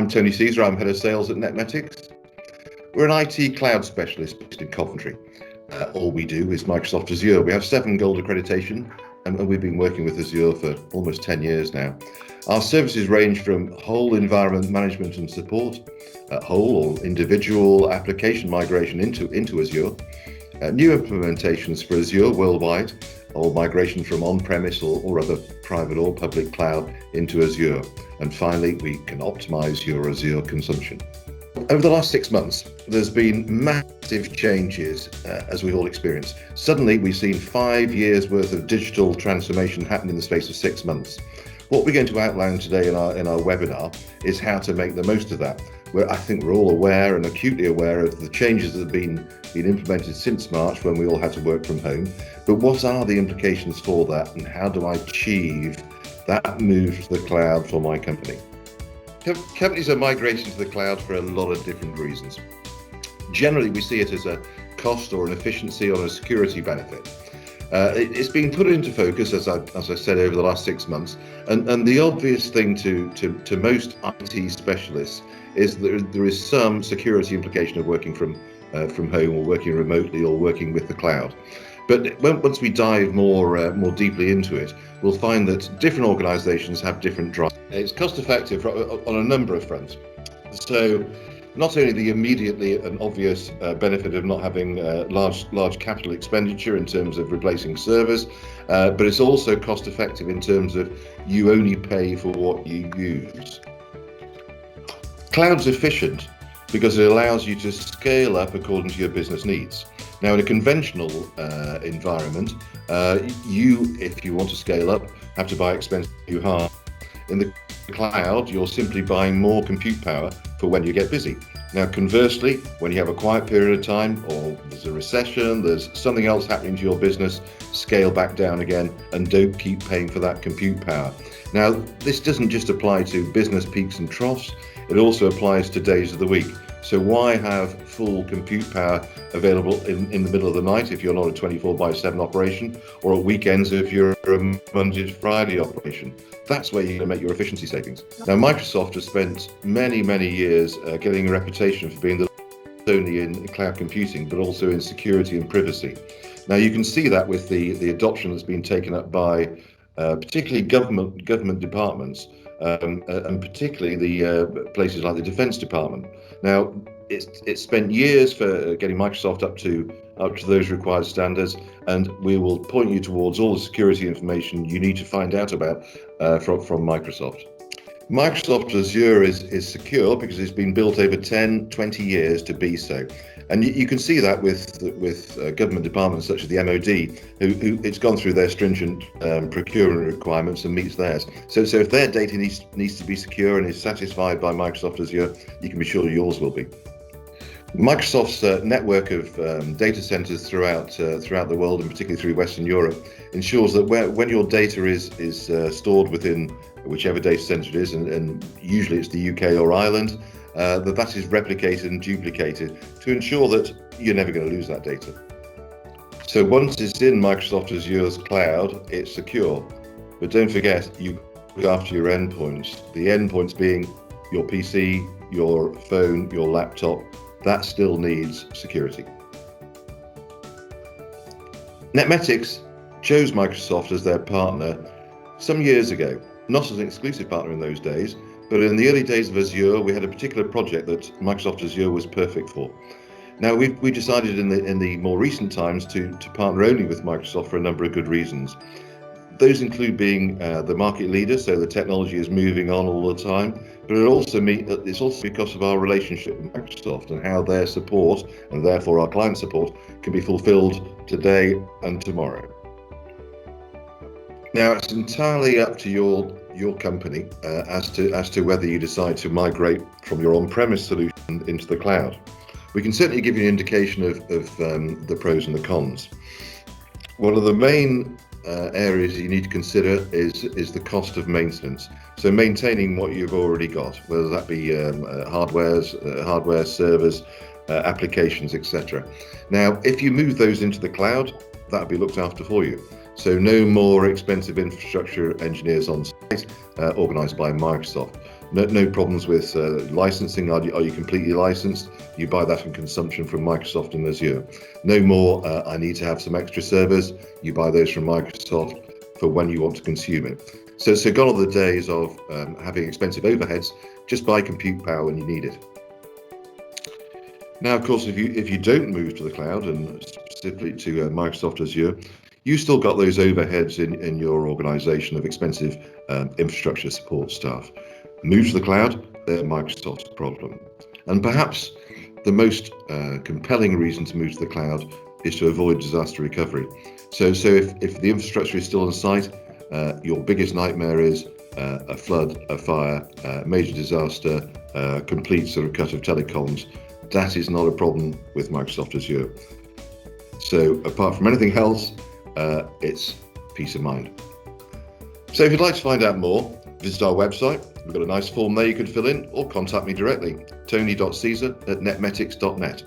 I'm Tony Caesar. I'm head of sales at Netmetix. We're an IT cloud specialist based in Coventry. All we do is Microsoft Azure. We have 7 gold accreditation, and we've been working with Azure for almost 10 years now. Our services range from whole environment management and support, whole or individual application migration into Azure, new implementations for Azure worldwide, or migration from on-premise or other private or public cloud into Azure. And finally, we can optimize your Azure consumption. Over the last 6 months, there's been massive changes as we've all experienced. Suddenly, we've seen 5 years worth of digital transformation happen in the space of 6 months. What we're going to outline today in our webinar is how to make the most of that. I think we're all aware and acutely aware of the changes that have been implemented since March, when we all had to work from home. But what are the implications for that, and how do I achieve that move to the cloud for my company? Companies are migrating to the cloud for a lot of different reasons. Generally, we see it as a cost or an efficiency or a security benefit. It's been put into focus, as I said, over the last 6 months, and the obvious thing to most IT specialists is that there is some security implication of working from home, or working remotely, or working with the cloud. But once we dive more deeply into it, we'll find that different organizations have different drives. It's cost effective on a number of fronts. So not only the immediately and obvious benefit of not having large capital expenditure in terms of replacing servers, but it's also cost effective in terms of you only pay for what you use. Cloud's efficient because it allows you to scale up according to your business needs. Now, in a conventional environment, you, if you want to scale up, have to buy expensive new hardware. In the cloud, you're simply buying more compute power for when you get busy. Now, conversely, when you have a quiet period of time, or there's a recession, there's something else happening to your business, scale back down again and don't keep paying for that compute power. Now, this doesn't just apply to business peaks and troughs, it also applies to days of the week. So why have full compute power available in the middle of the night if you're not a 24/7 operation, or at weekends if you're a Monday to Friday operation? That's where you're going to make your efficiency savings. Now, Microsoft has spent many years getting a reputation for being not only in cloud computing, but also in security and privacy. Now, you can see that with the adoption that's been taken up by particularly government departments, and particularly the places like the Defense Department. Now, it's spent years for getting Microsoft up to those required standards, and we will point you towards all the security information you need to find out about from Microsoft. Microsoft Azure is secure because it's been built over 10-20 years to be so. And you can see that with government departments such as the MOD, who it's gone through their stringent procurement requirements and meets theirs. So if their data needs to be secure and is satisfied by Microsoft Azure, you can be sure yours will be. Microsoft's network of data centers throughout the world, and particularly through Western Europe, ensures that when your data is stored within whichever data center it is, and usually it's the UK or Ireland, that is replicated and duplicated to ensure that you're never going to lose that data. So once it's in Microsoft Azure's cloud, it's secure. But don't forget, you look after your endpoints. The endpoints being your PC, your phone, your laptop. That still needs security. Netmetix chose Microsoft as their partner some years ago, not as an exclusive partner in those days, but in the early days of Azure, we had a particular project that Microsoft Azure was perfect for. Now, we decided in the more recent times to partner only with Microsoft for a number of good reasons. Those include being the market leader, so the technology is moving on all the time, but it's also because of our relationship with Microsoft and how their support, and therefore our client support, can be fulfilled today and tomorrow. Now, it's entirely up to your company as to whether you decide to migrate from your on-premise solution into the cloud. We can certainly give you an indication of the pros and the cons. One of the main areas you need to consider is the cost of maintenance. So maintaining what you've already got, whether that be hardware, servers, applications, etc. Now, if you move those into the cloud, that'll be looked after for you. So no more expensive infrastructure engineers on site, organised by Microsoft. No problems with licensing. Are you completely licensed? You buy that in consumption from Microsoft and Azure. No more, I need to have some extra servers. You buy those from Microsoft for when you want to consume it. So gone are the days of having expensive overheads. Just buy compute power when you need it. Now, of course, if you don't move to the cloud, and specifically to Microsoft Azure, you still got those overheads in your organization of expensive infrastructure support staff. Move to the cloud, they're Microsoft's problem. And perhaps the most compelling reason to move to the cloud is to avoid disaster recovery. So if the infrastructure is still on site, your biggest nightmare is a flood, a fire, major disaster, complete sort of cut of telecoms. That is not a problem with Microsoft Azure. So apart from anything else, it's peace of mind. So if you'd like to find out more, visit our website. We've got a nice form there you can fill in, or contact me directly, tony.caesar@netmetix.net.